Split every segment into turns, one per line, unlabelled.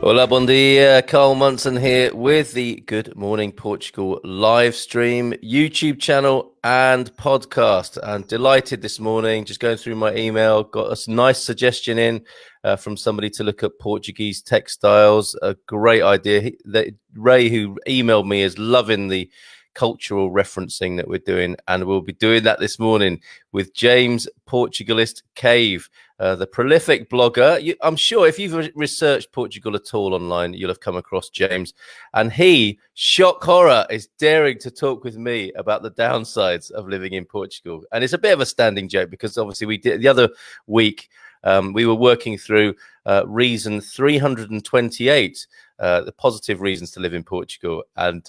Hola, bom dia. Carl Munson here with the Good Morning Portugal live stream, YouTube channel and podcast. And delighted this morning, just going through my email, got a nice suggestion in from somebody to look at Portuguese textiles. A great idea. Ray, who emailed me, is loving the cultural referencing that we're doing, and we'll be doing that this morning with James Portugalist Cave, the prolific blogger. I'm sure if you've researched Portugal at all online, you'll have come across James, and he, shock horror, is daring to talk with me about the downsides of living in Portugal. And it's a bit of a standing joke because obviously we did the other week, we were working through reason 328, the positive reasons to live in Portugal. And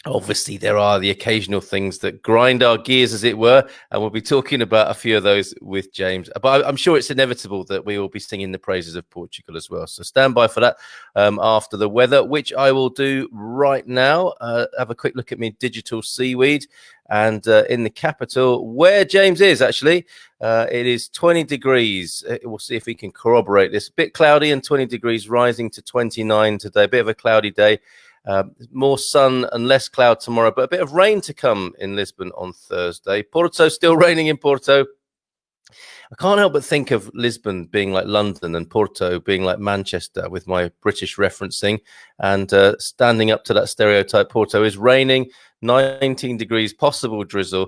obviously, there are the occasional things that grind our gears, as it were, and we'll be talking about a few of those with James. But I'm sure it's inevitable that we will be singing the praises of Portugal as well. So stand by for that after the weather, which I will do right now. Have a quick look at me digital seaweed. And in the capital, where James is, actually, it is 20 degrees. We'll see if we can corroborate this. A bit cloudy and 20 degrees, rising to 29 today. A bit of a cloudy day. More sun and less cloud tomorrow, but a bit of rain to come in Lisbon on Thursday. Porto, still raining in Porto. I can't help but think of Lisbon being like London and Porto being like Manchester with my British referencing. And standing up to that stereotype, Porto is raining, 19 degrees, possible drizzle,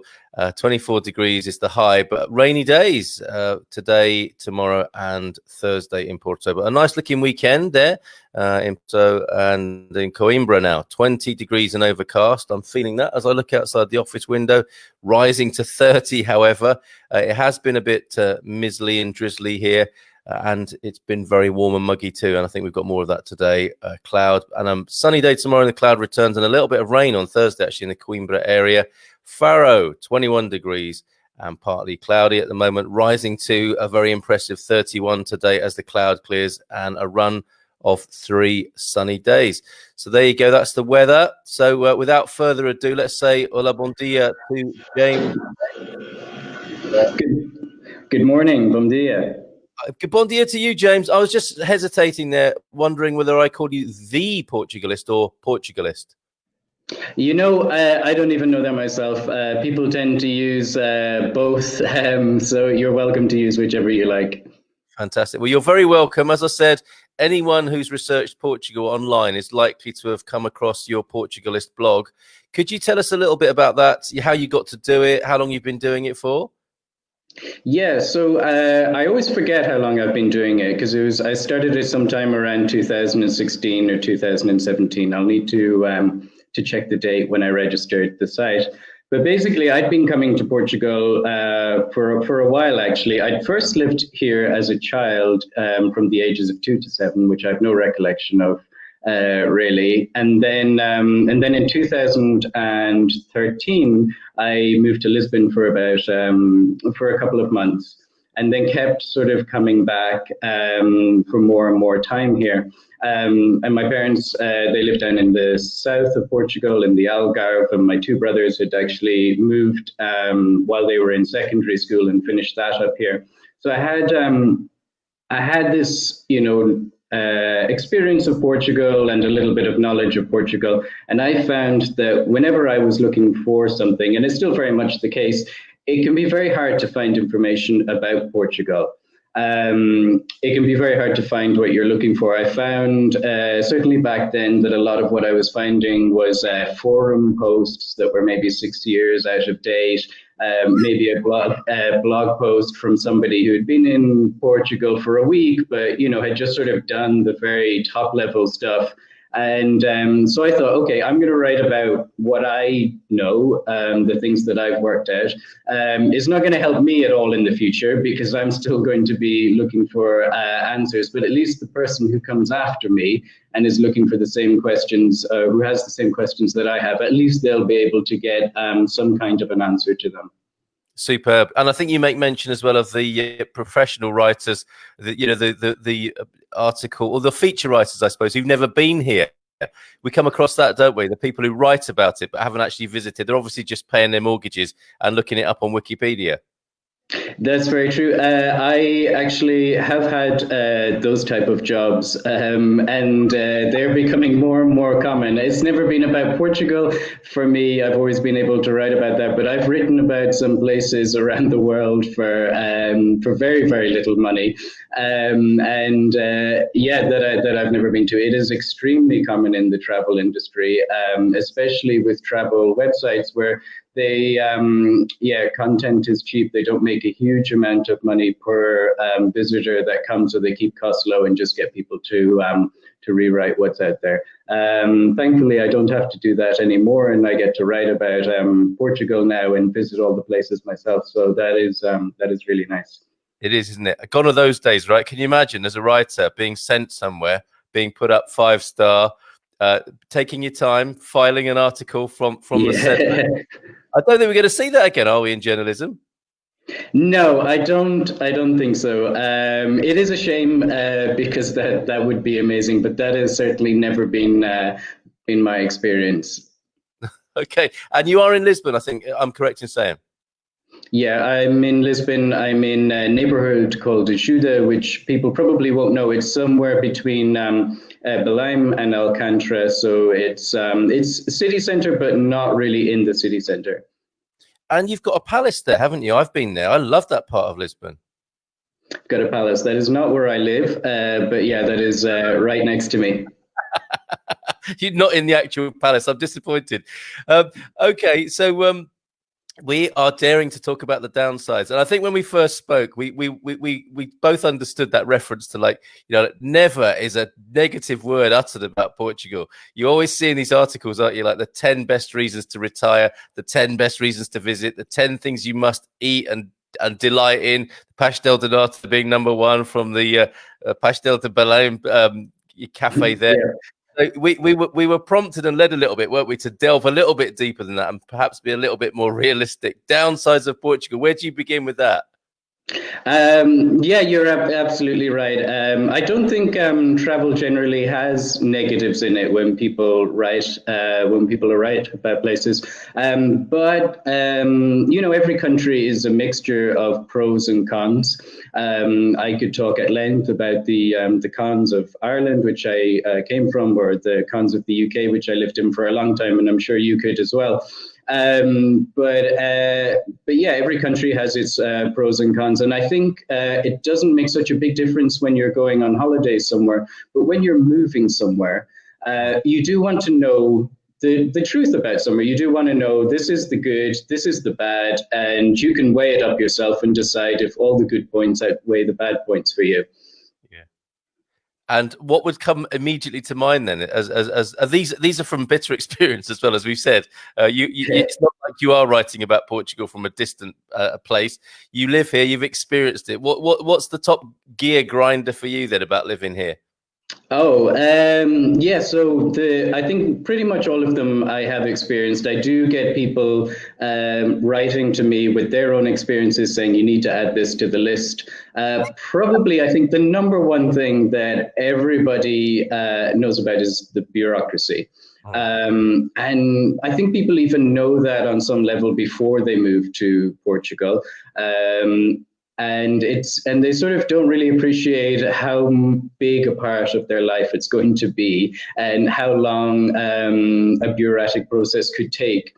24 degrees is the high, but rainy days today, tomorrow, and Thursday in Porto. But a nice looking weekend there in Porto and in Coimbra now, 20 degrees and overcast. I'm feeling that as I look outside the office window, rising to 30, however. It has been a bit mizzly and drizzly here. And it's been very warm and muggy too, and I think we've got more of that today. Cloud and a sunny day tomorrow, and the cloud returns, and a little bit of rain on Thursday actually in the Coimbra area. Faro, 21 degrees and partly cloudy at the moment, rising to a very impressive 31 today as the cloud clears, and a run of 3 sunny days. So there you go, that's the weather. So without further ado, let's say hola, bon dia to James.
Good morning, bon dia.
Good bon dia to you, James. I was just hesitating there, wondering whether I called you the Portugalist or Portugalist.
You know, I don't even know that myself. People tend to use both, so you're welcome to use whichever you like.
Fantastic. Well, you're very welcome. As I said, anyone who's researched Portugal online is likely to have come across your Portugalist blog. Could you tell us a little bit about that, how you got to do it, how long you've been doing it for?
Yeah, so I always forget how long I've been doing it because I started it sometime around 2016 or 2017. I'll need to check the date when I registered the site. But basically, I'd been coming to Portugal for a while, actually. I'd first lived here as a child from the ages of 2 to 7, which I have no recollection of. Really, and then in 2013, I moved to Lisbon for a couple of months, and then kept sort of coming back for more and more time here. And my parents, they lived down in the south of Portugal, in the Algarve, and my 2 brothers had actually moved while they were in secondary school and finished that up here. So I had this, experience of Portugal and a little bit of knowledge of Portugal. And I found that whenever I was looking for something, and it's still very much the case, it can be very hard to find information about Portugal. It can be very hard to find what you're looking for. I found, certainly back then, that a lot of what I was finding was forum posts that were maybe 6 years out of date, maybe a blog post from somebody who had been in Portugal for a week, but, had just sort of done the very top level stuff. And so I thought, okay, I'm going to write about what I know, the things that I've worked out. It's not going to help me at all in the future because I'm still going to be looking for answers, but at least the person who comes after me and is looking for the same questions, who has the same questions that I have, at least they'll be able to get some kind of an answer to them.
Superb. And I think you make mention as well of the professional writers, the article, or the feature writers, I suppose, who've never been here. We come across that, don't we? The people who write about it but haven't actually visited. They're obviously just paying their mortgages and looking it up on Wikipedia.
That's very true. I actually have had those type of jobs, and they're becoming more and more common. It's never been about Portugal for me. I've always been able to write about that, but I've written about some places around the world for very very little money, and yeah, that I've never been to. It is extremely common in the travel industry, especially with travel websites where they yeah, content is cheap. They don't make a huge amount of money per visitor that comes, so they keep costs low and just get people to rewrite what's out there. Thankfully I don't have to do that anymore, and I get to write about Portugal now and visit all the places myself, so that is really nice.
It is, isn't it? Gone are those days, right? Can you imagine as a writer being sent somewhere, being put up 5-star, taking your time, filing an article from the set?
Yeah.
I don't think we're going to see that again, are we, in journalism?
No, I don't. I don't think so. It is a shame because that would be amazing, but that has certainly never been my experience.
Okay, and you are in Lisbon, I think I'm correct in saying.
Yeah, I'm in Lisbon. I'm in a neighborhood called Ajuda, which people probably won't know. It's somewhere between Belém and Alcântara, so it's city center, but not really in the city center.
And you've got a palace there, haven't you? I've been there. I love that part of Lisbon.
Got a palace. That is not where I live, but yeah, that is right next to me.
You're not in the actual palace. I'm disappointed. Okay, so we are daring to talk about the downsides, and I think when we first spoke, we both understood that reference to, like, you know, never is a negative word uttered about Portugal. You always see in these articles, aren't you, like the 10 best reasons to retire, the 10 best reasons to visit, the 10 things you must eat and delight in. Pastel de Nata being number one from the Pastel de Belém cafe there.
Yeah.
So we were prompted and led a little bit, weren't we, to delve a little bit deeper than that and perhaps be a little bit more realistic. Downsides of Portugal. Where do you begin with that?
Yeah, you're absolutely right. I don't think travel generally has negatives in it when people write about places. But you know, every country is a mixture of pros and cons. I could talk at length about the cons of Ireland, which I came from, or the cons of the UK, which I lived in for a long time, and I'm sure you could as well. But yeah, every country has its pros and cons, and I think it doesn't make such a big difference when you're going on holiday somewhere. But when you're moving somewhere, you do want to know the truth about somewhere. You do want to know this is the good, this is the bad, and you can weigh it up yourself and decide if all the good points outweigh the bad points for you.
And what would come immediately to mind then, as these are from bitter experience as well, as we've said. It's not like you are writing about Portugal from a distant place. You live here, you've experienced it. What's the top gear grinder for you then about living here?
Oh, yeah. So I think pretty much all of them I have experienced. I do get people writing to me with their own experiences saying you need to add this to the list. Probably, I think the number one thing that everybody knows about is the bureaucracy. And I think people even know that on some level before they move to Portugal. And they sort of don't really appreciate how big a part of their life it's going to be and how long a bureaucratic process could take.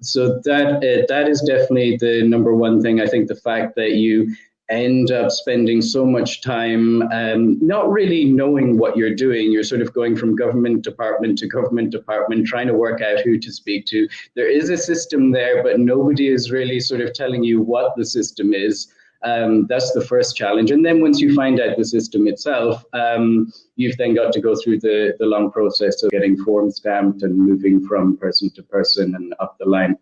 So that is definitely the number one thing. I think the fact that you end up spending so much time not really knowing what you're doing. You're sort of going from government department to government department, trying to work out who to speak to. There is a system there, but nobody is really sort of telling you what the system is. That's the first challenge. And then once you find out the system itself, you've then got to go through the long process of getting forms stamped and moving from person to person and up the line.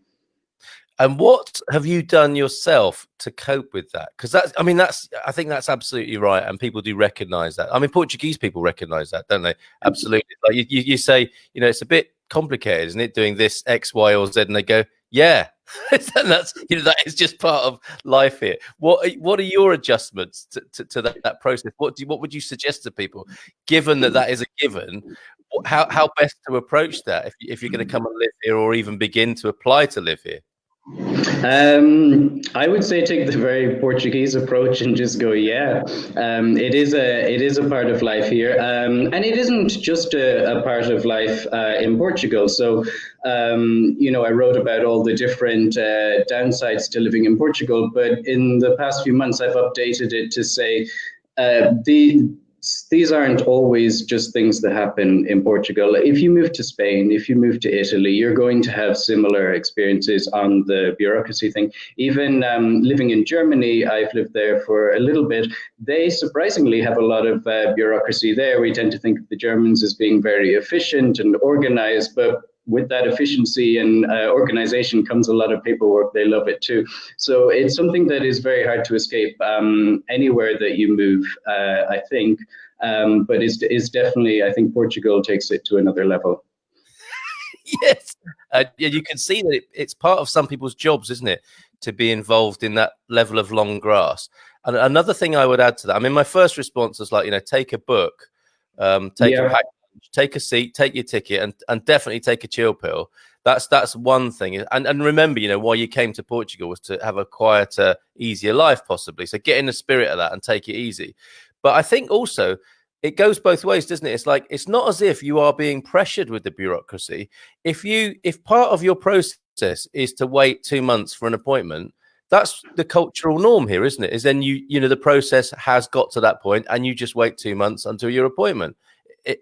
And what have you done yourself to cope with that? Because I think that's absolutely right, and people do recognise that. I mean, Portuguese people recognise that, don't they? Absolutely. Like you say, you know, it's a bit complicated, isn't it? Doing this X, Y, or Z, and they go, yeah, and that's, you know, that is just part of life here. What are your adjustments to that process? What would you suggest to people, given that is a given? How best to approach that if you're going to come and live here, or even begin to apply to live here?
I would say take the very Portuguese approach and just go, yeah. It is a part of life here, and it isn't just a part of life in Portugal. So, I wrote about all the different downsides to living in Portugal, but in the past few months, I've updated it to say these aren't always just things that happen in Portugal. If you move to Spain, if you move to Italy, you're going to have similar experiences on the bureaucracy thing. Even living in Germany, I've lived there for a little bit. They surprisingly have a lot of bureaucracy there. We tend to think of the Germans as being very efficient and organized, but with that efficiency and organization comes a lot of paperwork. They love it too. So it's something that is very hard to escape anywhere that you move, I think. But it's definitely, I think Portugal takes it to another level.
Yes. Yeah, you can see that it's part of some people's jobs, isn't it, to be involved in that level of long grass. And another thing I would add to that, I mean, my first response was like, take a book, take a pack, take a seat, take your ticket, and definitely take a chill pill. That's one thing. And remember, why you came to Portugal was to have a quieter, easier life, possibly. So get in the spirit of that and take it easy. But I think also it goes both ways, doesn't it? It's like, it's not as if you are being pressured with the bureaucracy. If part of your process is to wait 2 months for an appointment, that's the cultural norm here, isn't it? Is then the process has got to that point and you just wait 2 months until your appointment.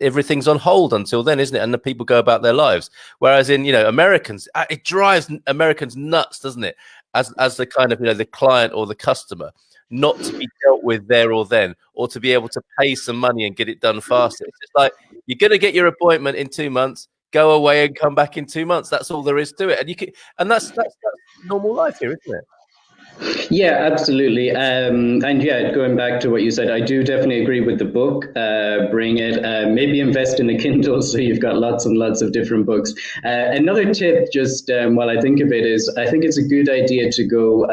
Everything's on hold until then, isn't it? And the people go about their lives. Whereas in, Americans, it drives Americans nuts, doesn't it? As the kind of, the client or the customer, not to be dealt with there or then, or to be able to pay some money and get it done faster. It's just like, you're going to get your appointment in 2 months, go away and come back in 2 months. That's all there is to it. And that's normal life here, isn't it?
Yeah, absolutely. And yeah, going back to what you said, I do definitely agree with the book. Bring it. Maybe invest in a Kindle so you've got lots and lots of different books. Another tip, just while I think of it, is I think it's a good idea to go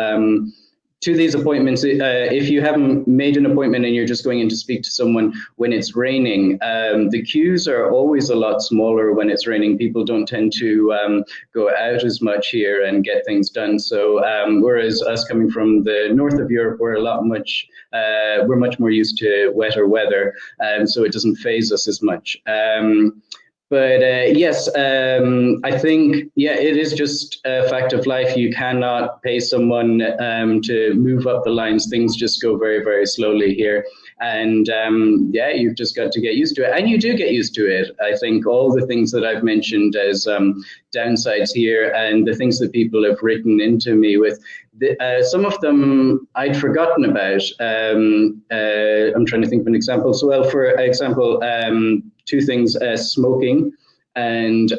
to these appointments. If you haven't made an appointment and you're just going in to speak to someone when it's raining, the queues are always a lot smaller when it's raining. People don't tend to go out as much here and get things done. So whereas us coming from the north of Europe, we're much more used to wetter weather, so it doesn't phase us as much. But yes, I think, it is just a fact of life. You cannot pay someone to move up the lines. Things just go very, very slowly here. And you've just got to get used to it. And you do get used to it. I think all the things that I've mentioned as downsides here and the things that people have written into me with, some of them I'd forgotten about. I'm trying to think of an example. So, well, for example, two things, smoking and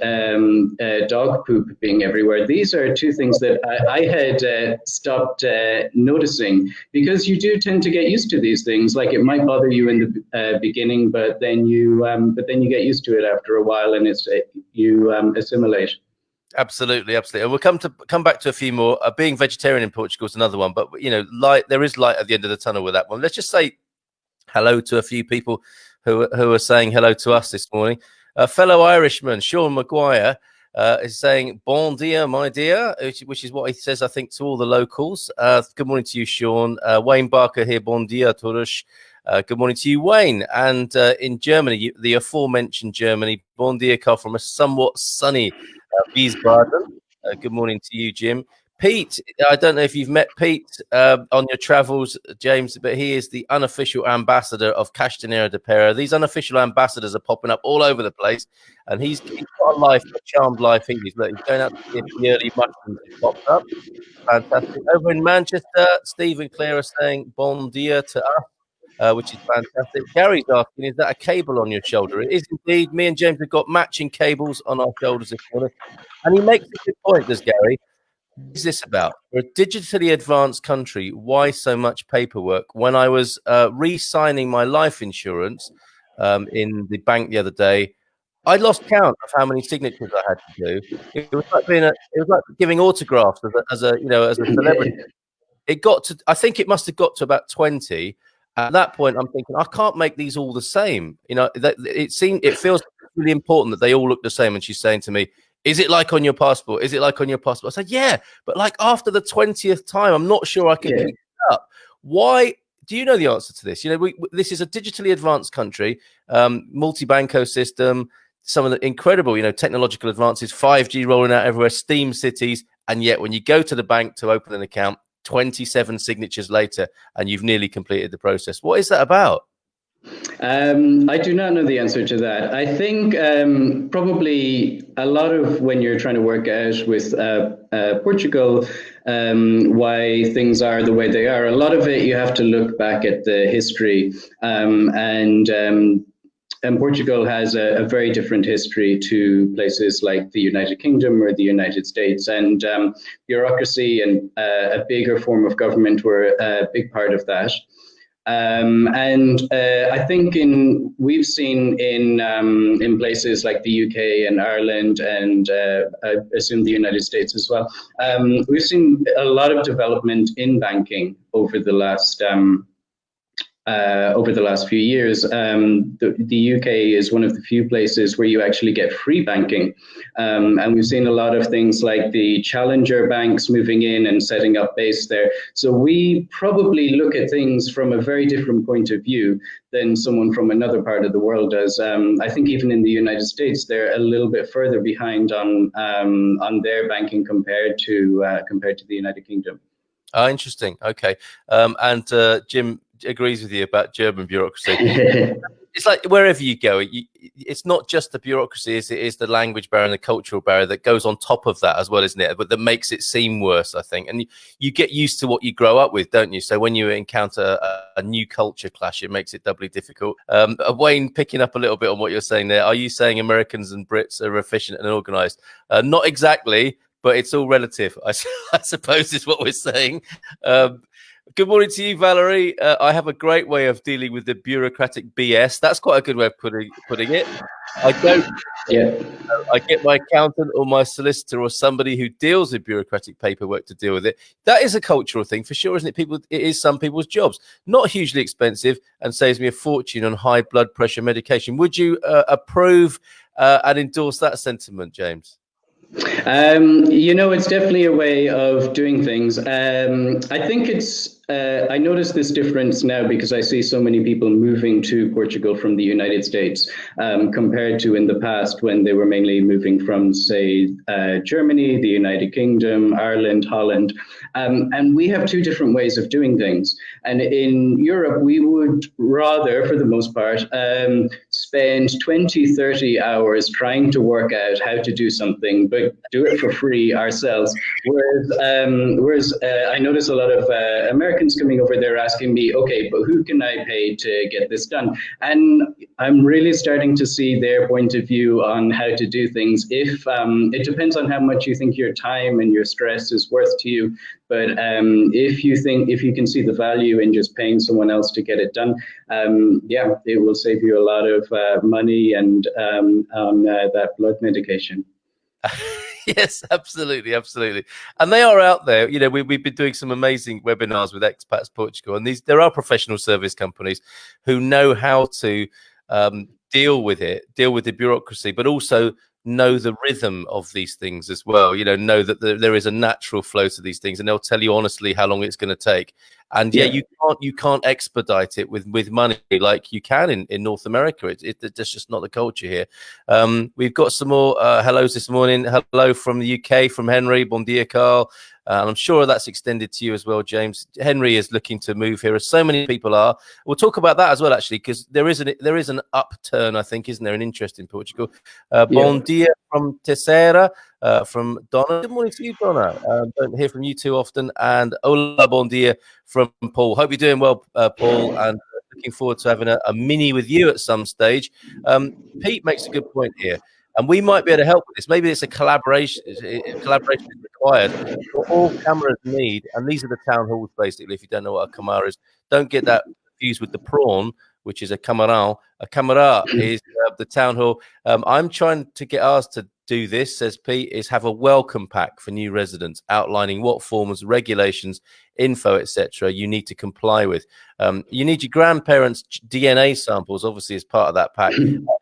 dog poop being everywhere. These are two things that I had stopped noticing, because you do tend to get used to these things. Like, it might bother you in the beginning, but then you get used to it after a while, and you assimilate.
Absolutely. And we'll come back to a few more. Being vegetarian in Portugal is another one, but there is light at the end of the tunnel with that one. Let's just say hello to a few people who are saying hello to us this morning. A fellow Irishman, Sean Maguire, is saying "Bon dia, my dear," which is what he says, I think, to all the locals. Good morning to you, Sean. Wayne Barker here. Bon dia, todos. Good morning to you, Wayne. And in Germany, the aforementioned Germany, bon dia, Carl, from a somewhat sunny Wiesbaden. Good morning to you, Jim. Pete, I don't know if you've met Pete on your travels, James, but he is the unofficial ambassador of Castanera de Pera. These unofficial ambassadors are popping up all over the place, and he's got a charmed life. He's going out to see if the early mushrooms have popped up. Fantastic. Over in Manchester, Steve and Claire are saying bon dia to us, which is fantastic. Gary's asking, is that a cable on your shoulder? It is indeed. Me and James have got matching cables on our shoulders this morning. And he makes a good point, does Gary? What is this about? For a digitally advanced country, why so much paperwork? When I was re-signing my life insurance in the bank the other day, I lost count of how many signatures I had to do. It was like giving autographs as a celebrity. I think it must have got to about 20. At that point, I'm thinking, I can't make these all the same. It feels really important that they all look the same. And she's saying to me, Is it like on your passport? Is it like on your passport? I said, yeah, but like after the 20th time, I'm not sure I can keep it up. Why? Do you know the answer to this? You know, this is a digitally advanced country, multi-banco system, some of the incredible, you know, technological advances, 5G rolling out everywhere, steam cities. And yet when you go to the bank to open an account, 27 signatures later, and you've nearly completed the process. What is that about?
I do not know the answer to that. I think probably a lot of when you're trying to work out with Portugal why things are the way they are, a lot of it you have to look back at the history and Portugal has a very different history to places like the United Kingdom or the United States, and bureaucracy and a bigger form of government were a big part of that. I think we've seen in places like the UK and Ireland, and I assume the United States as well, we've seen a lot of development in banking over the last few years. The UK is one of the few places where you actually get free banking. And we've seen a lot of things like the challenger banks moving in and setting up base there. So we probably look at things from a very different point of view than someone from another part of the world does. I think even in the United States, they're a little bit further behind on their banking compared to the United Kingdom.
Oh, interesting. Okay. And Jim agrees with you about German bureaucracy. It's like wherever you go, it's not just the bureaucracy, it is the language barrier and the cultural barrier that goes on top of that as well, isn't it? But that makes it seem worse, I think. And you get used to what you grow up with, don't you? So when you encounter a new culture clash, it makes it doubly difficult. Wayne, picking up a little bit on what you're saying there, are you saying Americans and Brits are efficient and organized? Not exactly, but it's all relative, I suppose is what we're saying. Good morning to you, Valerie. I have a great way of dealing with the bureaucratic BS. That's quite a good way of putting it. I don't.
Yeah.
I get my accountant or my solicitor or somebody who deals with bureaucratic paperwork to deal with it. That is a cultural thing for sure, isn't it? It is some people's jobs. Not hugely expensive and saves me a fortune on high blood pressure medication. Would you approve and endorse that sentiment, James?
It's definitely a way of doing things. I think I notice this difference now because I see so many people moving to Portugal from the United States compared to in the past when they were mainly moving from, say, Germany, the United Kingdom, Ireland, Holland. And we have two different ways of doing things. And in Europe, we would rather, for the most part, spend 20, 30 hours trying to work out how to do something, but do it for free ourselves. Whereas I notice a lot of Americans coming over there asking me, okay, but who can I pay to get this done? And I'm really starting to see their point of view on how to do things. If it depends on how much you think your time and your stress is worth to you. But if you can see the value in just paying someone else to get it done, it will save you a lot of money and on that blood medication.
Yes, absolutely. And they are out there. You know, we've been doing some amazing webinars with Expats Portugal, and there are professional service companies who know how to deal with the bureaucracy, but also know the rhythm of these things as well. You know that there is a natural flow to these things, and they'll tell you honestly how long it's going to take. And you can't expedite it with money like you can in North America. It's just not the culture here. We've got some more hellos this morning. Hello from the UK, from Henry. Bon dia, Carl. And I'm sure that's extended to you as well, James. Henry is looking to move here, as so many people are. We'll talk about that as well, actually, because there is an upturn, I think, isn't there, an interest in Portugal. Bon dia from Tessera, from Donna. Good morning to you, Donna. Don't hear from you too often. And hola, bon dia from Paul. Hope you're doing well, Paul, and looking forward to having a mini with you at some stage. Pete makes a good point here. And we might be able to help with this. Maybe it's a collaboration. Collaboration is required. What all cameras need, and these are the town halls, basically, if you don't know what a camara is, don't get that confused with the prawn, which is a camarão. A camara is the town hall. I'm trying to get ours to do this, says Pete, is have a welcome pack for new residents outlining what forms, regulations, info, etc. you need to comply with. You need your grandparents' DNA samples, obviously, as part of that pack.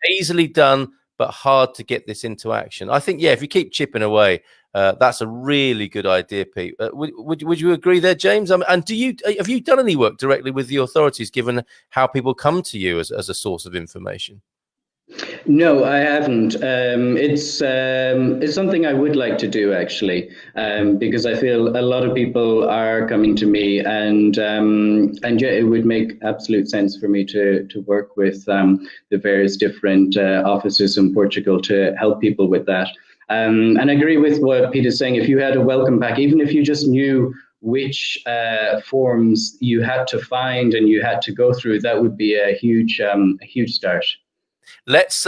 Easily done but hard to get this into action. I think, yeah, if you keep chipping away, that's a really good idea, Pete. Would you agree there, James? And have you done any work directly with the authorities, given how people come to you as a source of information?
No, I haven't. It's something I would like to do actually, because I feel a lot of people are coming to me, and yeah, it would make absolute sense for me to work with the various different offices in Portugal to help people with that. And I agree with what Pete is saying. If you had a welcome pack, even if you just knew which forms you had to find and you had to go through, that would be a huge start.
Let's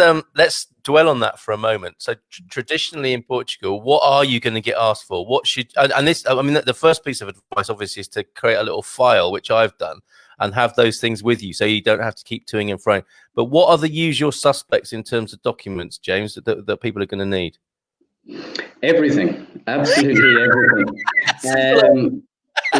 dwell on that for a moment. So traditionally in Portugal, what are you going to get asked for? What should, and this, I mean, the first piece of advice obviously is to create a little file, which I've done, and have those things with you so you don't have to keep toing and froing. But what are the usual suspects in terms of documents, James, that people are going to need?
Everything, absolutely everything.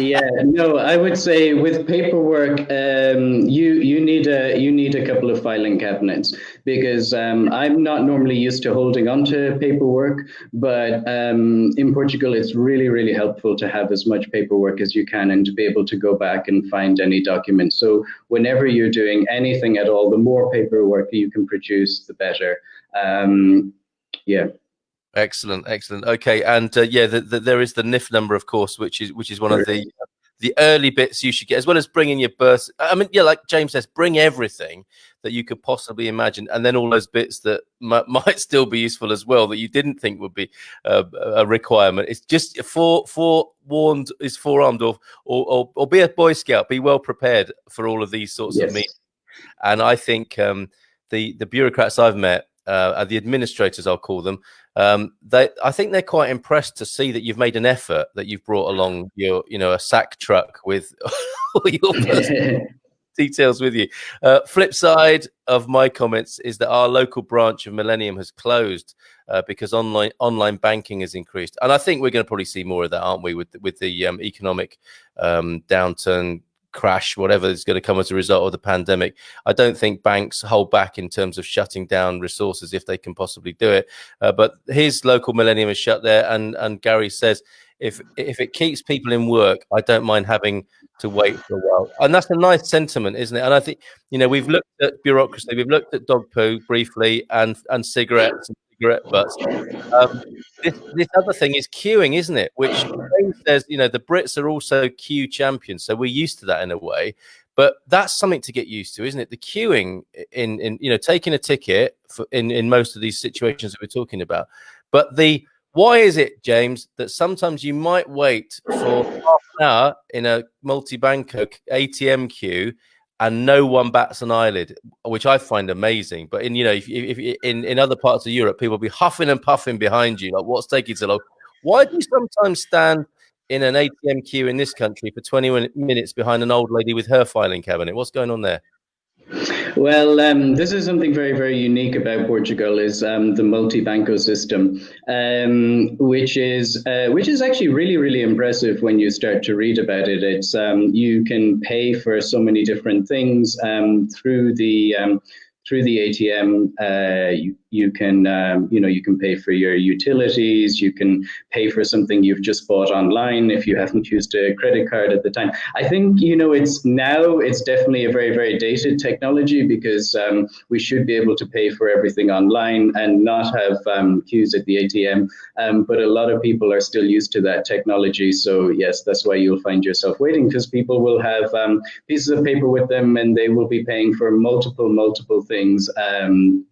Yeah, no, I would say with paperwork, you need a couple of filing cabinets, because I'm not normally used to holding on to paperwork, but in Portugal, it's really helpful to have as much paperwork as you can and to be able to go back and find any documents. So whenever you're doing anything at all, the more paperwork you can produce, the better. Yeah.
Excellent. Okay, and yeah, there is the NIF number, of course, which is one of the early bits you should get, as well as bringing your birth. I mean, yeah, like James says, bring everything that you could possibly imagine, and then all those bits that might still be useful as well that you didn't think would be a requirement. It's just forewarned is forearmed, or be a Boy Scout, be well prepared for all of these sorts of meetings. And I think the bureaucrats I've met, the administrators, I'll call them, I think they're quite impressed to see that you've made an effort, that you've brought along a sack truck with all your personal details with you. Flip side of my comments is that our local branch of Millennium has closed because online banking has increased, and I think we're going to probably see more of that, aren't we, with the economic downturn, crash, whatever is going to come as a result of the pandemic. I don't think banks hold back in terms of shutting down resources if they can possibly do it. But his local Millennium is shut there, and Gary says if it keeps people in work, I don't mind having to wait for a while. And that's a nice sentiment, isn't it? And I think, we've looked at bureaucracy, we've looked at dog poo briefly, and cigarettes and cigarette butts. This other thing is queuing, isn't it? Which says, the Brits are also queue champions, so we're used to that in a way. But that's something to get used to, isn't it? The queuing in taking a ticket in most of these situations that we're talking about. But why is it, James, that sometimes you might wait for half an hour in a multi-banco ATM queue and no one bats an eyelid, which I find amazing. But if in other parts of Europe, people will be huffing and puffing behind you, like, what's taking so long? Why do you sometimes stand in an ATM queue in this country for 20 minutes behind an old lady with her filing cabinet? What's going on there?
Well, this is something very unique about Portugal, is the multi-banco system, which is actually really impressive when you start to read about it. It's you can pay for so many different things through the ATM. You can you can pay for your utilities. You can pay for something you've just bought online if you haven't used a credit card at the time. I think it's definitely a very dated technology, because we should be able to pay for everything online and not have queues at the ATM. But a lot of people are still used to that technology. So yes, that's why you'll find yourself waiting, because people will have pieces of paper with them, and they will be paying for multiple things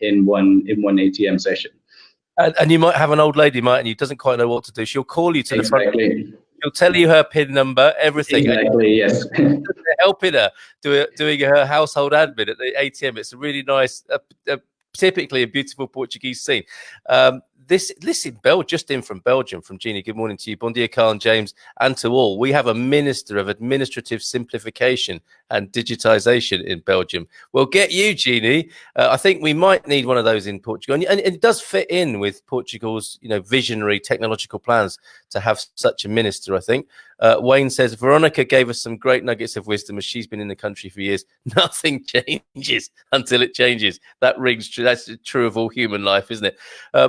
in one ATM session.
And you might have an old lady, mightn't you? Doesn't quite know what to do. She'll call you to the front. She'll tell you her PIN number, everything.
Exactly. Yes.
Helping her doing her household admin at the ATM. It's a really nice, typically a beautiful Portuguese scene. This just in from Belgium, from Jeannie. Good morning to you. Bon dia, Carl and James, and to all. We have a Minister of Administrative Simplification and digitization in Belgium. Well, get you, Jeannie. I think we might need one of those in Portugal, and it does fit in with Portugal's, visionary technological plans to have such a minister. I think Wayne says Veronica gave us some great nuggets of wisdom as she's been in the country for years. Nothing changes until it changes. That rings true. That's true of all human life, isn't it?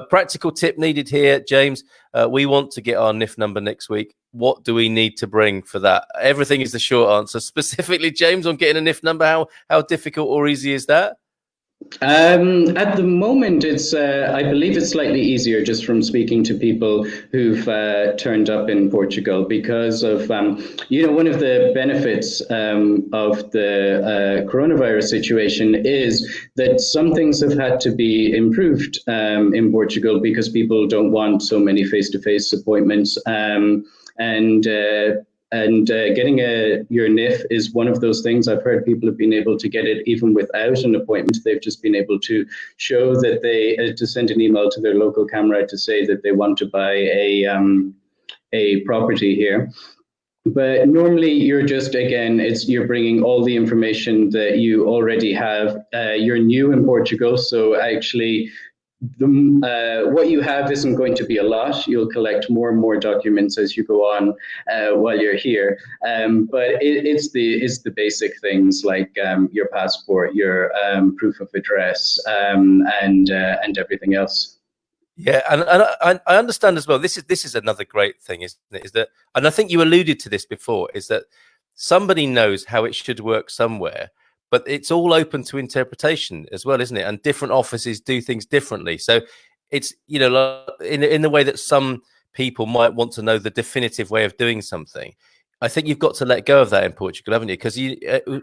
Practical tip needed here, James. We want to get our NIF number next week. What do we need to bring for that? Everything is the short answer. Specifically, James, on getting a NIF number, how difficult or easy is that?
At the moment, I believe it's slightly easier just from speaking to people who've turned up in Portugal because of, one of the benefits of the coronavirus situation is that some things have had to be improved in Portugal because people don't want so many face-to-face appointments. And getting your NIF is one of those things. I've heard people have been able to get it even without an appointment. They've just been able to show that to send an email to their local camera to say that they want to buy a property here. But normally you're just, again, you're bringing all the information that you already have. You're new in Portugal, so actually what you have isn't going to be a lot. You'll collect more and more documents as you go on while you're here. But it's the basic things like your passport, your proof of address, and everything else.
Yeah, and I understand as well. This is another great thing, isn't it? Is that, and I think you alluded to this before, is that somebody knows how it should work somewhere, but it's all open to interpretation as well, isn't it? And different offices do things differently. So it's, in the way that some people might want to know the definitive way of doing something. I think you've got to let go of that in Portugal, haven't you? Because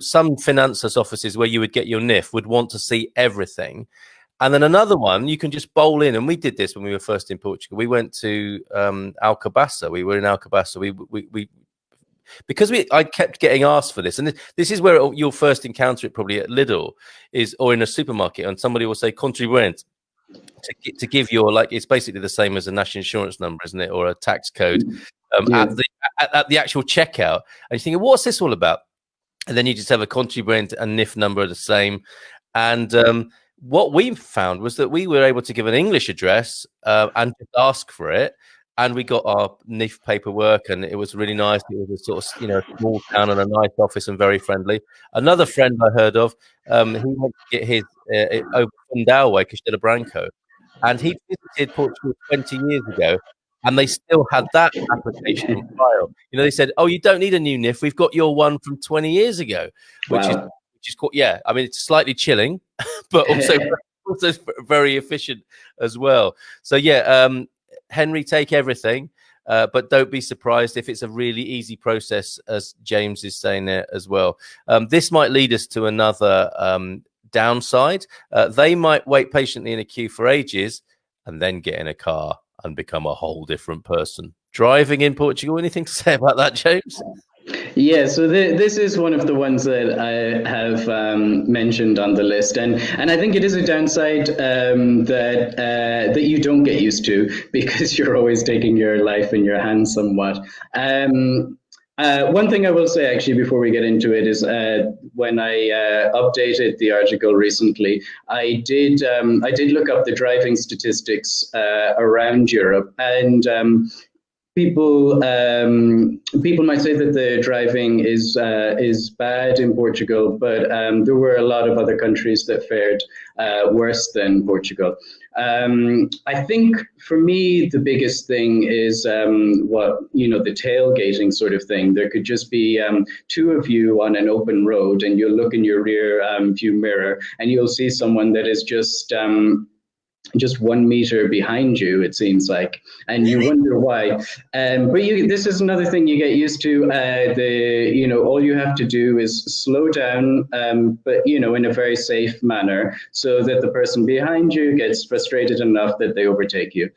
some finances offices where you would get your NIF would want to see everything. And then another one, you can just bowl in. And we did this when we were first in Portugal. We went to Alcobaça. We were in Alcobaça. Because I kept getting asked for this, and this is where you'll first encounter it probably at Lidl, or in a supermarket, and somebody will say contribuent to give your, like, it's basically the same as a national insurance number, isn't it, or a tax code at the actual checkout, and you're thinking, what's this all about? And then you just have a contribuent and NIF number the same, and what we found was that we were able to give an English address and just ask for it. And we got our NIF paperwork, and it was really nice. It was a sort of, small town and a nice office and very friendly. Another friend I heard of, he went to get his over Fundão way, Castelo Branco, and he visited Portugal 20 years ago, and they still had that application on file. They said, "Oh, you don't need a new NIF. We've got your one from 20 years ago," which is cool. Yeah, I mean, it's slightly chilling, but also very efficient as well. So yeah. Henry, take everything, but don't be surprised if it's a really easy process, as James is saying there as well. This might lead us to another downside. They might wait patiently in a queue for ages and then get in a car and become a whole different person. Driving in Portugal, anything to say about that, James?
Yeah, so this is one of the ones that I have mentioned on the list, and I think it is a downside that you don't get used to because you're always taking your life in your hands somewhat. One thing I will say actually before we get into it is when I updated the article recently, I did look up the driving statistics around Europe, and people might say that the driving is bad in Portugal, but there were a lot of other countries that fared worse than Portugal. I think for me the biggest thing is the tailgating sort of thing. There could just be two of you on an open road, and you'll look in your rear view mirror, and you'll see someone that is just 1 meter behind you, it seems like, and you wonder why. But this is another thing you get used to. All you have to do is slow down, but in a very safe manner, so that the person behind you gets frustrated enough that they overtake you.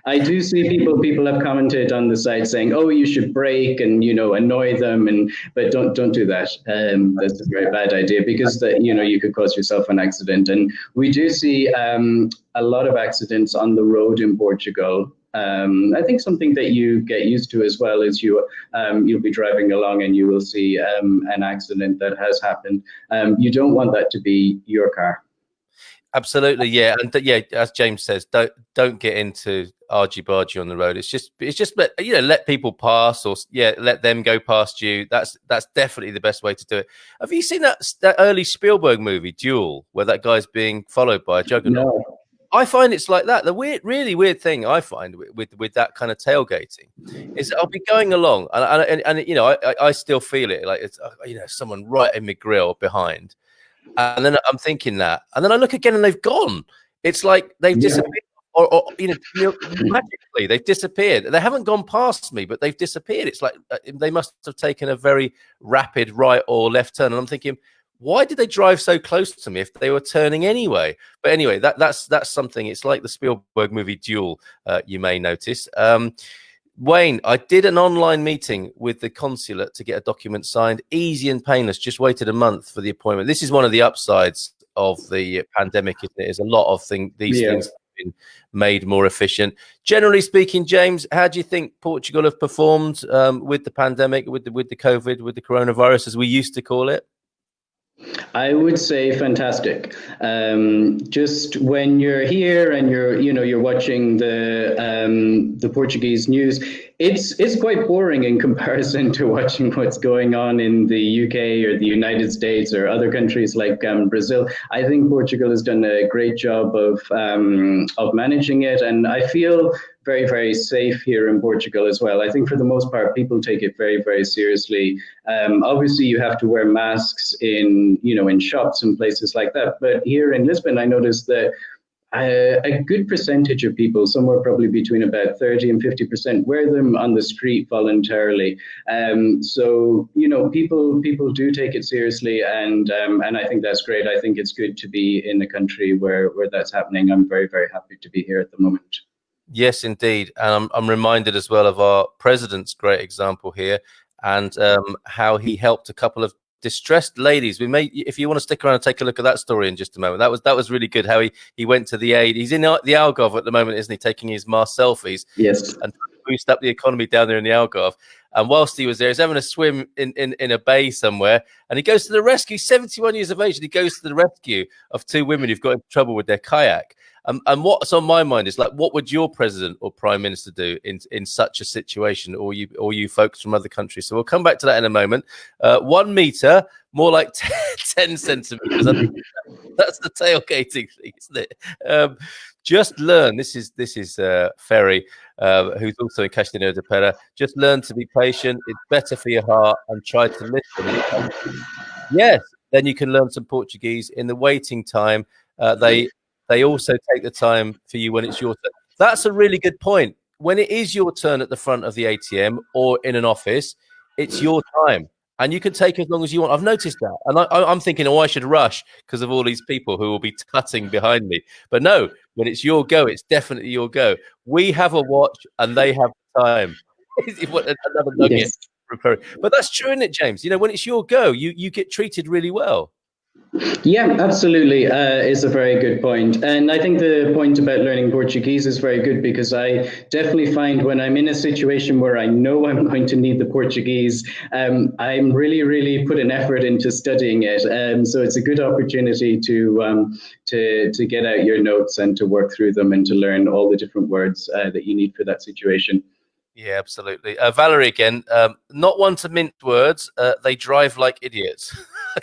I do see people have commented on the site saying, "Oh, you should brake and annoy them," but don't do that. That's a very bad idea because you could cause yourself an accident, and we do see a lot of accidents on the road in Portugal. I think something that you get used to as well is you'll be driving along and you will see an accident that has happened. You don't want that to be your car.
Absolutely, yeah, and yeah, as James says, don't get into argy-bargy on the road. It's just let people pass, or let them go past you. That's definitely the best way to do it. Have you seen that early Spielberg movie, Duel, where that guy's being followed by a juggernaut?
No.
I find it's like that. The really weird thing I find with that kind of tailgating is I'll be going along and I still feel it, like it's someone right in my grill behind. And then I'm thinking that, and then I look again and they've gone. It's like they've disappeared, or magically they've disappeared. They haven't gone past me, but they've disappeared. It's like they must have taken a very rapid right or left turn. And I'm thinking, why did they drive so close to me if they were turning anyway? But anyway, that's something. It's like the Spielberg movie Duel. You may notice. Wayne, I did an online meeting with the consulate to get a document signed. Easy and painless. Just waited a month for the appointment. This is one of the upsides of the pandemic, isn't it? Is a lot of these things have been made more efficient. Generally speaking, James, how do you think Portugal have performed with the pandemic, with the COVID, with the coronavirus, as we used to call it?
I would say fantastic. Just when you're here and you're watching the Portuguese news, it's quite boring in comparison to watching what's going on in the UK or the United States or other countries like Brazil. I think Portugal has done a great job of managing it, and I feel very, very safe here in Portugal as well. I think for the most part, people take it very, very seriously. Obviously, you have to wear masks in shops and places like that. But here in Lisbon, I noticed that a good percentage of people, somewhere probably between about 30 and 50%, wear them on the street voluntarily. So people do take it seriously, and I think that's great. I think it's good to be in a country where that's happening. I'm very, very happy to be here at the moment.
Yes, indeed. And I'm reminded as well of our president's great example here, and how he helped a couple of distressed ladies. If you want to stick around and take a look at that story in just a moment, that was really good. How he went to the aid. He's in the Algarve at the moment, isn't he? Taking his Mars selfies.
Yes.
And boost up the economy down there in the Algarve. And whilst he was there, he's having a swim in a bay somewhere, and he goes to the rescue. He's 71 years of age, and he goes to the rescue of two women who've got in trouble with their kayak. And what's on my mind is, like, what would your president or prime minister do in such a situation, or you folks from other countries? So we'll come back to that in a moment. 1 meter, more like 10 centimeters. I think that's the tailgating thing, isn't it? Just learn. This is Ferry, who's also in Castellano de Pera. Just learn to be patient. It's better for your heart, and try to listen. Yes, then you can learn some Portuguese in the waiting time. They also take the time for you when it's your turn. That's a really good point. When it is your turn at the front of the ATM or in an office, it's your time, and you can take as long as you want. I've noticed that, and I'm thinking, I should rush because of all these people who will be tutting behind me. But no, when it's your go, it's definitely your go. We have a watch, and they have time. Another nugget. Yes. But that's true, isn't it, James? When it's your go, you get treated really well.
Yeah, absolutely. Is a very good point. And I think the point about learning Portuguese is very good, because I definitely find when I'm in a situation where I know I'm going to need the Portuguese, I'm really, really put an effort into studying it. So it's a good opportunity to get out your notes and to work through them and to learn all the different words that you need for that situation.
Yeah, absolutely. Valerie again, not one to mince words. They drive like idiots.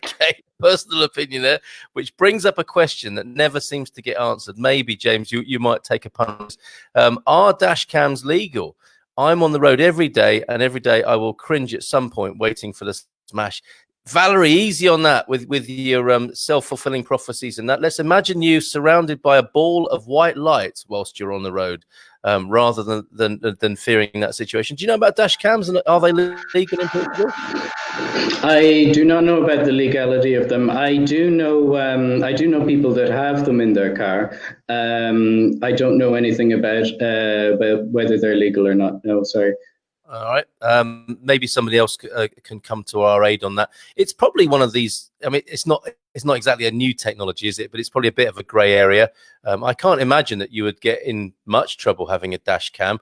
Okay, personal opinion there, which brings up a question that never seems to get answered. Maybe, James, you might take a punt. Are dash cams legal? I'm on the road every day, and every day I will cringe at some point waiting for the smash. Valerie, easy on that with your self-fulfilling prophecies and that. Let's imagine you surrounded by a ball of white light whilst you're on the road, rather than fearing that situation. Do you know about dash cams, and are they legal in Portugal?
I do not know about the legality of them. I do know people that have them in their car. I don't know anything about whether they're legal or not. No, sorry.
All right. Maybe somebody else can come to our aid on that. It's probably one of these. I mean, it's not it's not exactly a new technology, is it? But it's probably a bit of a grey area. I can't imagine that you would get in much trouble having a dash cam.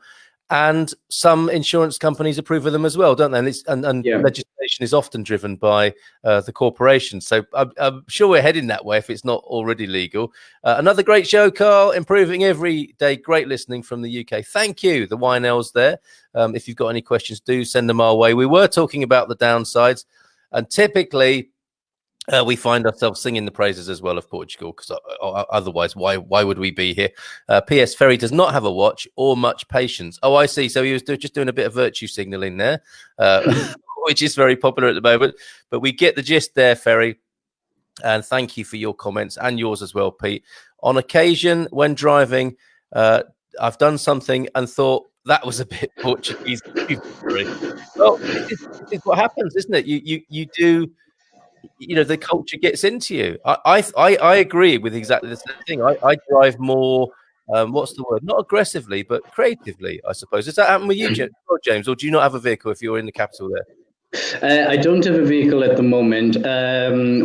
And some insurance companies approve of them as well, don't they? And
Yeah.
legislation is often driven by the corporation. So I'm sure we're heading that way if it's not already legal. Another great show, Carl, improving every day. Great listening from the UK. Thank you, the Winells there. If you've got any questions, do send them our way. We were talking about the downsides, and typically we find ourselves singing the praises as well of Portugal, because otherwise, why would we be here? P.S. Ferry does not have a watch or much patience. Oh, I see. So he was just doing a bit of virtue signaling there, which is very popular at the moment. But we get the gist there, Ferry. And thank you for your comments and yours as well, Pete. On occasion, when driving, I've done something and thought that was a bit Portuguese. Well, this is what happens, isn't it? You do. The culture gets into you. I agree with exactly the same thing. I drive more, what's the word? Not aggressively, but creatively, I suppose. Does that happen with you, James, or do you not have a vehicle if you're in the capital there?
I don't have a vehicle at the moment.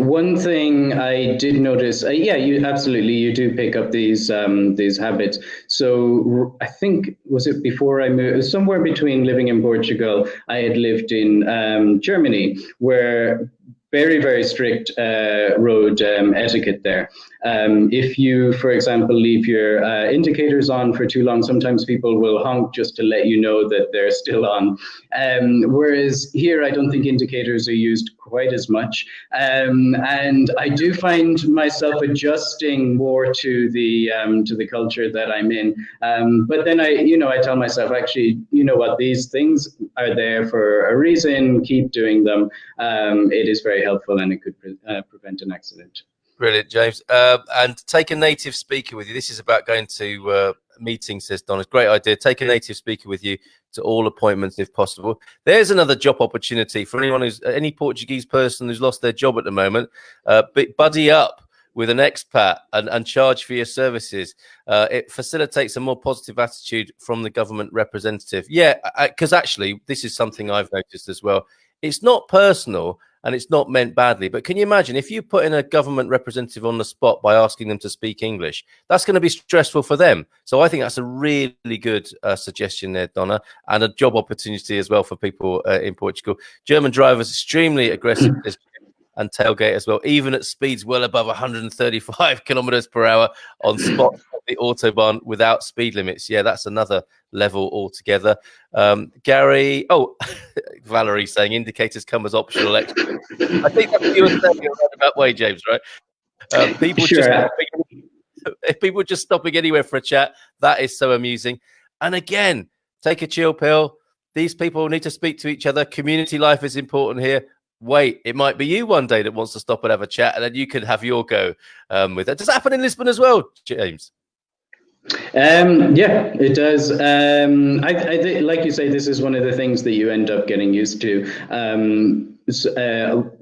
One thing I did notice, you do pick up these habits. So I think, was it before I moved, somewhere between living in Portugal, I had lived in Germany, where very, very strict road etiquette there. If you, for example, leave your indicators on for too long, sometimes people will honk just to let you know that they're still on. Whereas here, I don't think indicators are used quite as much. And I do find myself adjusting more to the culture that I'm in. But then I tell myself, actually, you know what, these things are there for a reason. Keep doing them. It is very helpful, and it could prevent an accident.
Brilliant, James. And take a native speaker with you. This is about going to meetings, says Donna. Great idea. Take a native speaker with you to all appointments if possible. There's another job opportunity for any Portuguese person who's lost their job at the moment. Buddy up with an expat and charge for your services. It facilitates a more positive attitude from the government representative. Yeah, because actually, this is something I've noticed as well. It's not personal and it's not meant badly. But can you imagine if you put in a government representative on the spot by asking them to speak English? That's going to be stressful for them. So I think that's a really good suggestion there, Donna, and a job opportunity as well for people in Portugal. German drivers, extremely aggressive and tailgate as well, even at speeds well above 135 kilometers per hour on spots of the Autobahn without speed limits. Yeah, that's another level altogether. Gary, Valerie saying indicators come as optional extras. I think that's what you were saying in a roundabout way, James, right? If people just stopping anywhere for a chat, that is so amusing. And again, take a chill pill. These people need to speak to each other. Community life is important here. Wait, it might be you one day that wants to stop and have a chat, and then you can have your go with that. Does that happen in Lisbon as well, James?
Yeah, it does. I think, like you say, this is one of the things that you end up getting used to.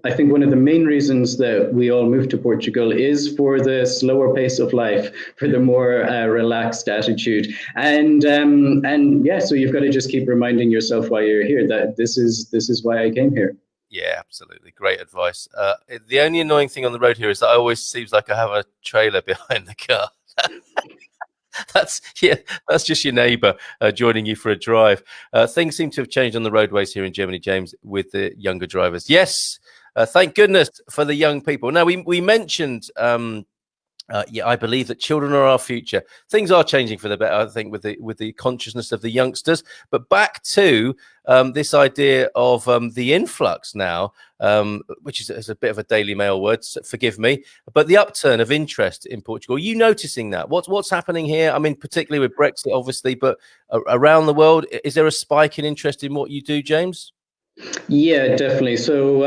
I think one of the main reasons that we all moved to Portugal is for the slower pace of life, for the more relaxed attitude, and so you've got to just keep reminding yourself while you're here that this is why I came here.
Yeah, absolutely. Great advice. The only annoying thing on the road here is that it always seems like I have a trailer behind the car. That's just your neighbour joining you for a drive. Things seem to have changed on the roadways here in Germany, James, with the younger drivers. Yes, thank goodness for the young people. Now, we mentioned... I believe that children are our future. Things are changing for the better, I think, with the consciousness of the youngsters. But back to this idea of the influx now, which is a bit of a Daily Mail word, so forgive me, but the upturn of interest in Portugal. Are you noticing that? What's happening here? I mean, particularly with Brexit, obviously, but around the world, is there a spike in interest in what you do, James?
Yeah, definitely. So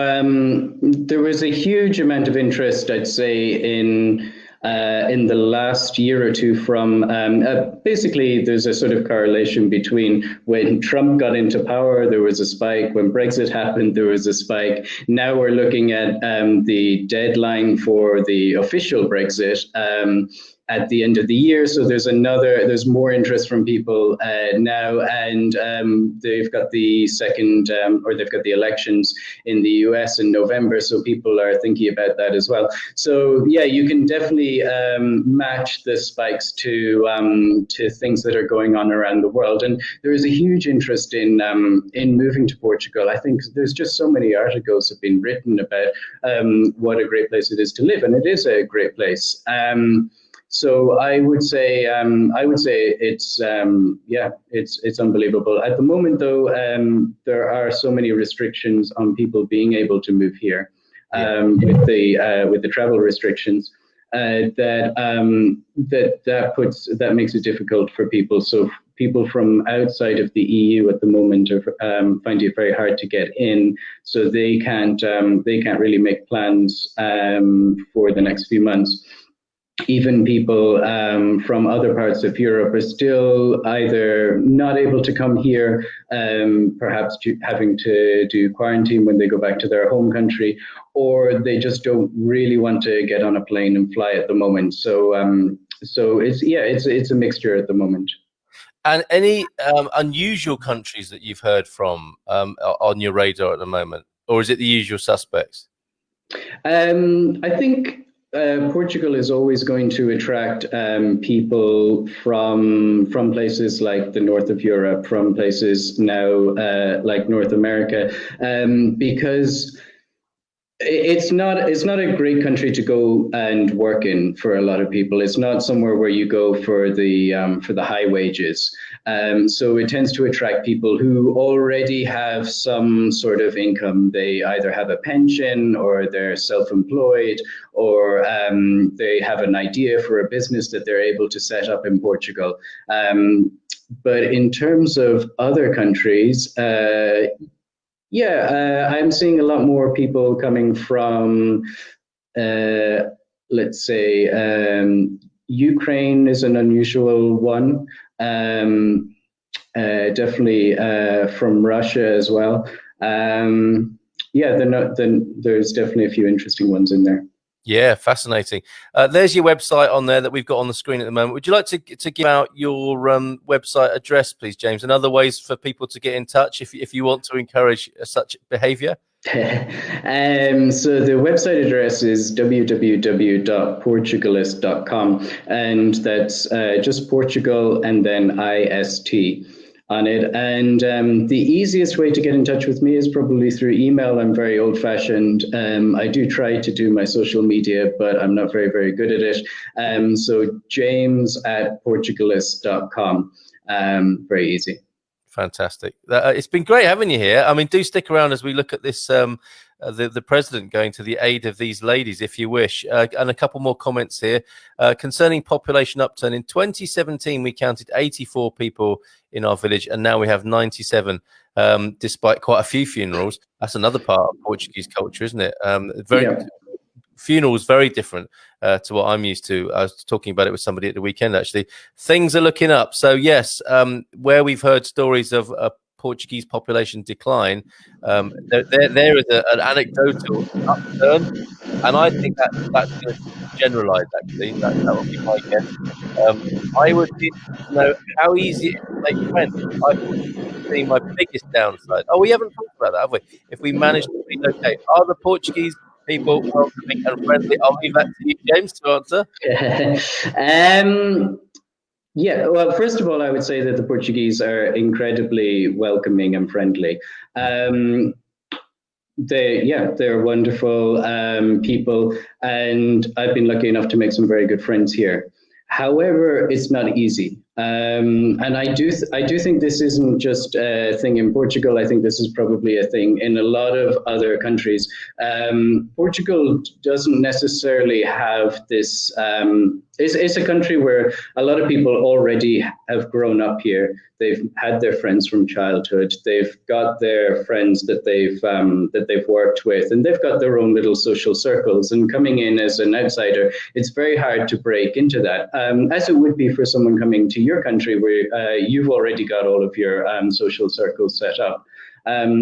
there was a huge amount of interest, I'd say, in the last year or two from basically there's a sort of correlation between when Trump got into power, there was a spike. When Brexit happened, there was a spike. Now we're looking at the deadline for the official Brexit. at the end of the year. So there's more interest from people now, and they've got the elections in the US in November. So people are thinking about that as well. So yeah, you can definitely match the spikes to things that are going on around the world. And there is a huge interest in moving to Portugal. I think there's just so many articles have been written about what a great place it is to live, and it is a great place. So I would say it's unbelievable. At the moment, though, there are so many restrictions on people being able to move here with the travel restrictions. That makes it difficult for people. So people from outside of the EU at the moment are finding it very hard to get in. So they can't really make plans for the next few months. Even people from other parts of Europe are still either not able to come here, perhaps having to do quarantine when they go back to their home country, or they just don't really want to get on a plane and fly at the moment. So it's a mixture at the moment.
And any unusual countries that you've heard from on your radar at the moment, or is it the usual suspects?
I think Portugal is always going to attract people from places like the north of Europe, from places now like North America, because it's not a great country to go and work in for a lot of people. It's not somewhere where you go for the high wages. So it tends to attract people who already have some sort of income. They either have a pension, or they're self-employed, or they have an idea for a business that they're able to set up in Portugal. But in terms of other countries, I'm seeing a lot more people coming from, let's say, Ukraine is an unusual one. Definitely from Russia as well. There's definitely a few interesting ones in there.
Yeah, fascinating. There's your website on there that we've got on the screen at the moment. Would you like to give out your website address, please, James, and other ways for people to get in touch if you want to encourage such behavior?
So the website address is www.portugalist.com, and that's just Portugal and then IST on it. And the easiest way to get in touch with me is probably through email. I'm very old-fashioned. I do try to do my social media, but I'm not very, very good at it. So james@portugalist.com. Very easy.
Fantastic. It's been great having you here. I mean, do stick around as we look at this, the president going to the aid of these ladies, if you wish. And a couple more comments here. Concerning population upturn, in 2017, we counted 84 people in our village, and now we have 97, despite quite a few funerals. That's another part of Portuguese culture, isn't it? Funerals very different to what I'm used to. I was talking about it with somebody at the weekend, actually. Things are looking up. So yes, where we've heard stories of a Portuguese population decline, there is an anecdotal upturn, and I think that's going to generalise, actually. That would be my guess. I would need to know how easy it is to make friends. I think my biggest downside. Oh, we haven't talked about that, have we? If we manage to relocate, are the Portuguese people welcoming and friendly? I'll leave that to you, James, to answer.
Well, first of all, I would say that the Portuguese are incredibly welcoming and friendly. They're wonderful people, and I've been lucky enough to make some very good friends here. However, it's not easy. And I do think this isn't just a thing in Portugal. I think this is probably a thing in a lot of other countries. Portugal doesn't necessarily have this. It's a country where a lot of people already have grown up here. They've had their friends from childhood. They've got their friends that they've worked with, and they've got their own little social circles. And coming in as an outsider, it's very hard to break into that, as it would be for someone coming to your country where you've already got all of your social circles set up.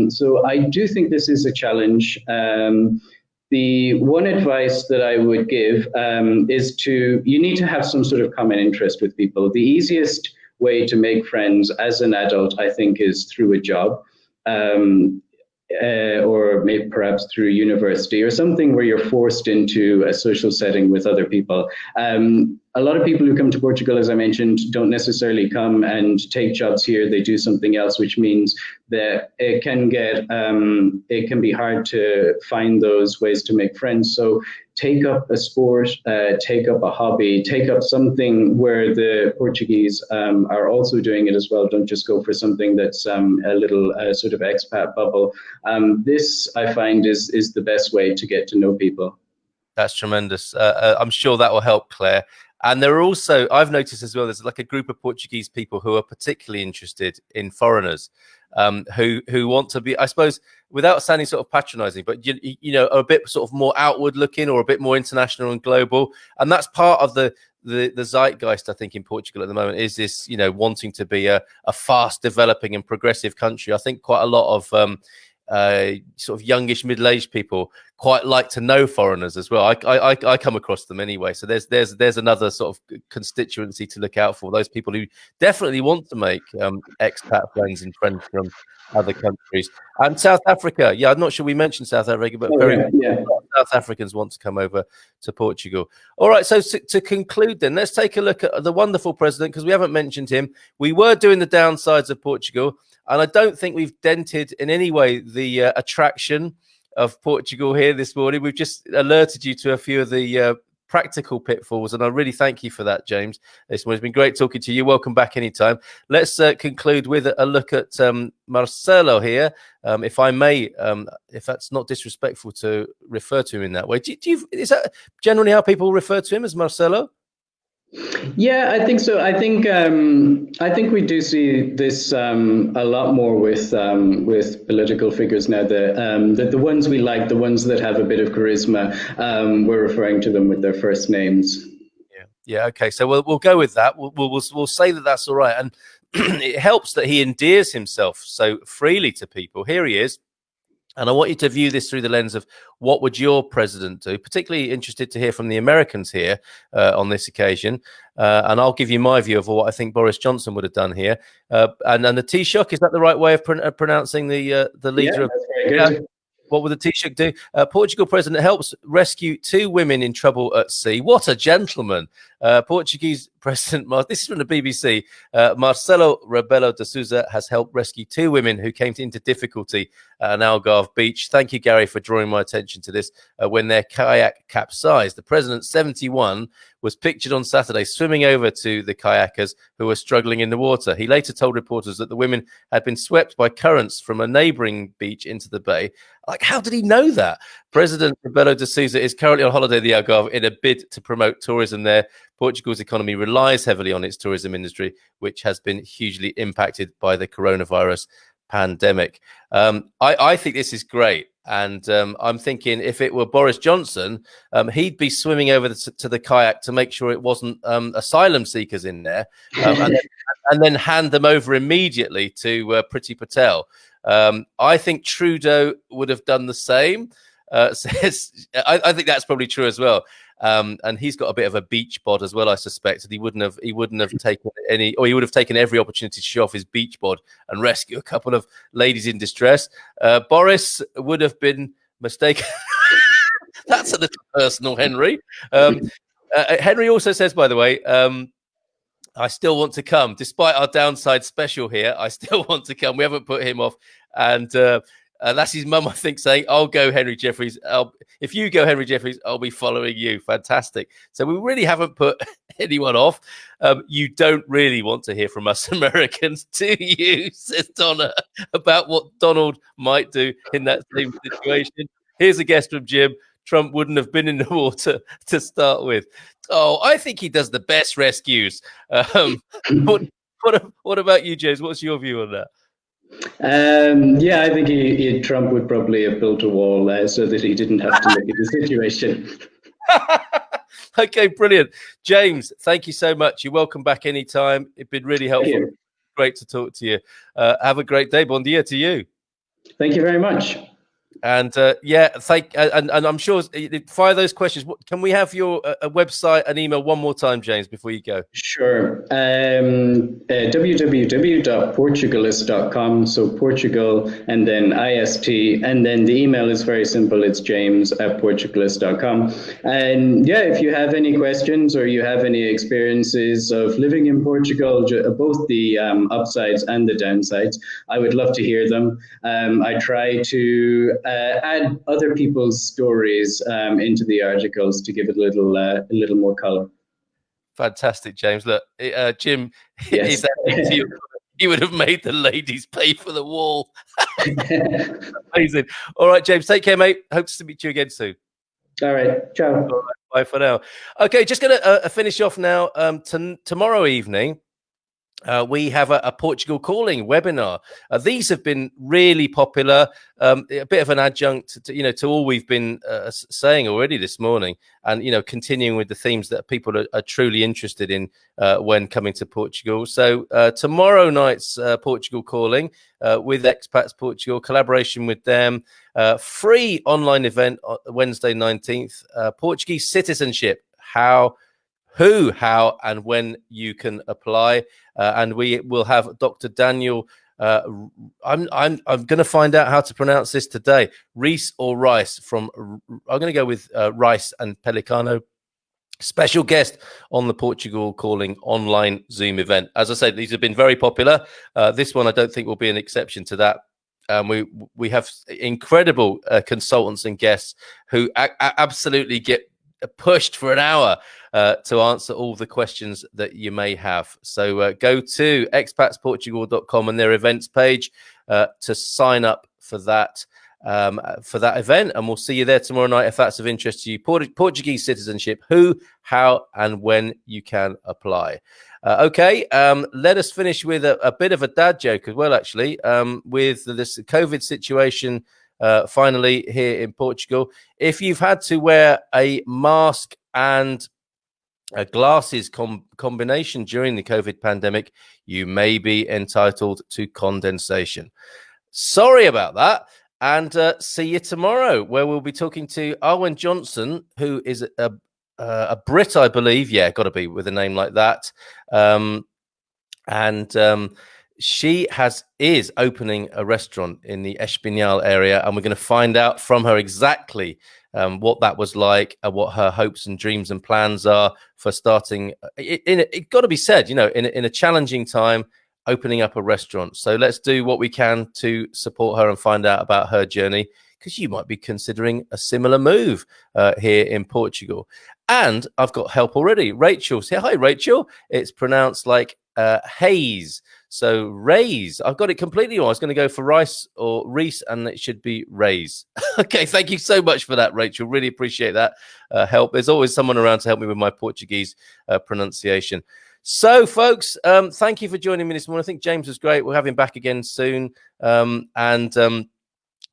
So I do think this is a challenge. the one advice that I would give is you need to have some sort of common interest with people. The easiest way to make friends as an adult, I think, is through a job. Or maybe perhaps through university or something where you're forced into a social setting with other people. A lot of people who come to Portugal, as I mentioned, don't necessarily come and take jobs here. They do something else, which means that it can be hard to find those ways to make friends. So take up a sport, take up a hobby, take up something where the Portuguese are also doing it as well. Don't just go for something that's a little sort of expat bubble. This, I find, is the best way to get to know people.
That's tremendous. I'm sure that will help, Claire. And there are also, I've noticed as well, there's like a group of Portuguese people who are particularly interested in foreigners, who want to be, I suppose, without sounding sort of patronizing, but you know, a bit sort of more outward looking or a bit more international and global. And that's part of the zeitgeist, I think, in Portugal at the moment, is this, you know, wanting to be a fast developing and progressive country. I think quite a lot of sort of youngish middle-aged people quite like to know foreigners as well. I come across them anyway, so there's another sort of constituency to look out for, those people who definitely want to make expat friends and friends from other countries. And South Africa, yeah, I'm not sure we mentioned South Africa, but South Africans want to come over to Portugal. All right, so to conclude then, let's take a look at the wonderful president, because we haven't mentioned him. We were doing the downsides of Portugal, and I don't think we've dented in any way the attraction of Portugal here this morning. We've just alerted you to a few of the practical pitfalls, and I really thank you for that, James. This morning, it's been great talking to you. Welcome back anytime. Let's conclude with a look at Marcelo here, if I may, if that's not disrespectful to refer to him in that way. Is that generally how people refer to him, as Marcelo?
Yeah, I think so. I think we do see this a lot more with political figures now. The ones we like, the ones that have a bit of charisma, we're referring to them with their first names.
Yeah. Okay. So we'll go with that. We'll say that that's all right, and it helps that he endears himself so freely to people. Here he is. And I want you to view this through the lens of what would your president do? Particularly interested to hear from the Americans here on this occasion. And I'll give you my view of what I think Boris Johnson would have done here. And the Taoiseach, is that the right way of pronouncing the leader?
Yeah, that's very good.
What would the Taoiseach do? Portugal president helps rescue 2 women in trouble at sea. What a gentleman. Portuguese president, this is from the BBC, Marcelo Rebelo de Sousa has helped rescue 2 women who came into difficulty at an Algarve beach. Thank you, Gary, for drawing my attention to this. When their kayak capsized, the president, 71, was pictured on Saturday swimming over to the kayakers who were struggling in the water. He later told reporters that the women had been swept by currents from a neighboring beach into the bay. Like, how did he know that? President Rebelo de Sousa is currently on holiday at the Algarve in a bid to promote tourism there. Portugal's economy relies heavily on its tourism industry, which has been hugely impacted by the coronavirus pandemic. I think this is great. And I'm thinking if it were Boris Johnson, he'd be swimming over to the kayak to make sure it wasn't asylum seekers in there, and then hand them over immediately to Priti Patel. I think Trudeau would have done the same. I think that's probably true as well. And he's got a bit of a beach bod as well, I suspect. And he wouldn't have taken any, or he would have taken every opportunity to show off his beach bod and rescue a couple of ladies in distress. Boris would have been mistaken. That's a little personal, Henry. Henry also says, by the way, I still want to come. Despite our downside special here, I still want to come. We haven't put him off. And that's his mum, I think, saying, I'll go, Henry Jeffries. If you go, Henry Jeffries, I'll be following you. Fantastic. So we really haven't put anyone off. You don't really want to hear from us Americans, do you, says Donna, about what Donald might do in that same situation. Here's a guest from Jim. Trump wouldn't have been in the water to start with. Oh, I think he does the best rescues. What about you, James? What's your view on that?
Yeah, I think Trump would probably have built a wall so that he didn't have to look at the situation.
Okay, brilliant. James, thank you so much. You're welcome back anytime. It's been really helpful. Great to talk to you. Have a great day. Bon dia to you.
Thank you very much.
And yeah, and I'm sure fire those questions. Can we have your a website and email one more time, James, before you go?
Sure. www.portugalist.com. So Portugal and then IST. And then the email is very simple. It's james@portugalist.com. And yeah, if you have any questions or you have any experiences of living in Portugal, both the upsides and the downsides, I would love to hear them. I try to add other people's stories into the articles to give it a little more color.
Fantastic, James. Look, Jim,
yes.
he would have made the ladies pay for the wall. Amazing. All right, James, take care, mate. Hope to meet you again soon.
All right. Ciao.
All right, bye for now. Okay, just going to finish off now. Tomorrow evening, we have a Portugal Calling webinar. These have been really popular, a bit of an adjunct to all we've been saying already this morning, and continuing with the themes that people are truly interested in when coming to Portugal. So tomorrow night's Portugal Calling with Expats Portugal, collaboration with them, free online event on Wednesday 19th, Portuguese citizenship, who, how, and when you can apply, and we will have Dr. Daniel. I'm going to find out how to pronounce this today. Reese or Rice from. I'm going to go with Rice and Pelicano. Special guest on the Portugal Calling online Zoom event. As I said, these have been very popular. This one I don't think will be an exception to that. We have incredible consultants and guests who absolutely get pushed for an hour to answer all the questions that you may have. So go to expatsportugal.com and their events page to sign up for that event, and we'll see you there tomorrow night if that's of interest to you. Portuguese citizenship, who, how, and when you can apply. Okay, let us finish with a bit of a dad joke as well, actually, with this COVID situation. Finally, here in Portugal, if you've had to wear a mask and a glasses combination during the COVID pandemic, you may be entitled to condensation. Sorry about that. And see you tomorrow, where we'll be talking to Arwen Johnson, who is a Brit, I believe. Yeah, got to be with a name like that. She is opening a restaurant in the Espinhal area, and we're going to find out from her exactly what that was like and what her hopes and dreams and plans are for starting. It got to be said, in a challenging time, opening up a restaurant. So let's do what we can to support her and find out about her journey, because you might be considering a similar move here in Portugal. And I've got help already. Rachel, say hi, Rachel. It's pronounced like haze. So raise. I've got it completely wrong. I was going to go for rice or Reese, and it should be raise. Okay, thank you so much for that, Rachel. Really appreciate that help. There's always someone around to help me with my Portuguese pronunciation. So, folks, thank you for joining me this morning. I think James was great. We'll have him back again soon.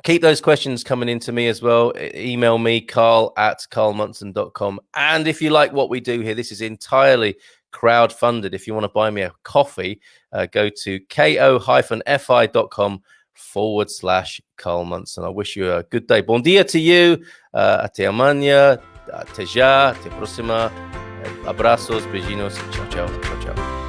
Keep those questions coming in to me as well. Email me, carl@carlmunson.com. And if you like what we do here, this is entirely crowd-funded. If you want to buy me a coffee, go to ko-fi.com/Carl Munson. I wish you a good day. Bom dia to you. Até amanhã. Até já. Até a próxima. Abraços, beijinhos. Ciao, ciao. Ciao, ciao.